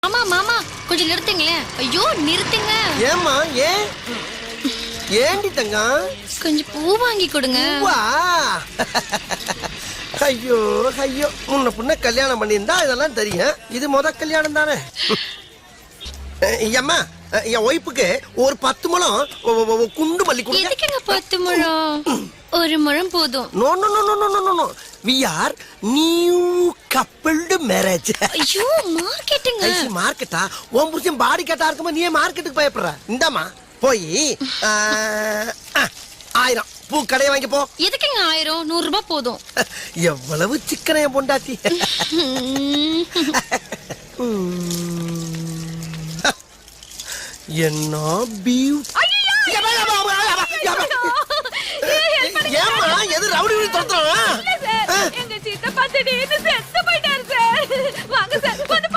மாமா மாமா கொஞ்சம் நிறுத்துங்களேன். ஐயோ நிறுத்துங்க. ஏம்மா ஏண்டி தங்கம்? கொஞ்சம் பூ வாங்கி கொடுங்க. வா. ஐயோ ஐயோ, முன்ன புண்ண கல்யாணம் பண்ணியிருந்தா இதெல்லாம் தெரியும். இது முத கல்யாணம் தானே. அம்மா, என் ஒய்ஃபுக்கு ஒரு 10 முழம் குண்டு மல்லி கொடுங்க. எதுக்குங்க 10 முழம்? ஒரு முழம் போதும். No no no no no no no. We are new coupled marriage. ஐயோ மார்க்கெட்டுங்க. ஐசி மார்க்கெட்டா? உன் புருஷன் பாடி கட்டா இருக்கும்போது நீ மார்க்கெட்டுக்கு பயப்படுற? இந்தாமா போய் 1000 பூ கடையை வாங்கி போ. எதுக்குங்க 1000? 100 ரூபாய் போதும். எவ்வளவு சிக்கனைய பொண்டாட்டி. என்ன பியூட்டி. ஏமா எது ரவுடி துரத்துறான்? எங்க சித்தப்பா திடீர்னு செத்து போயிட்டாரு சார். வாங்க சார் வந்து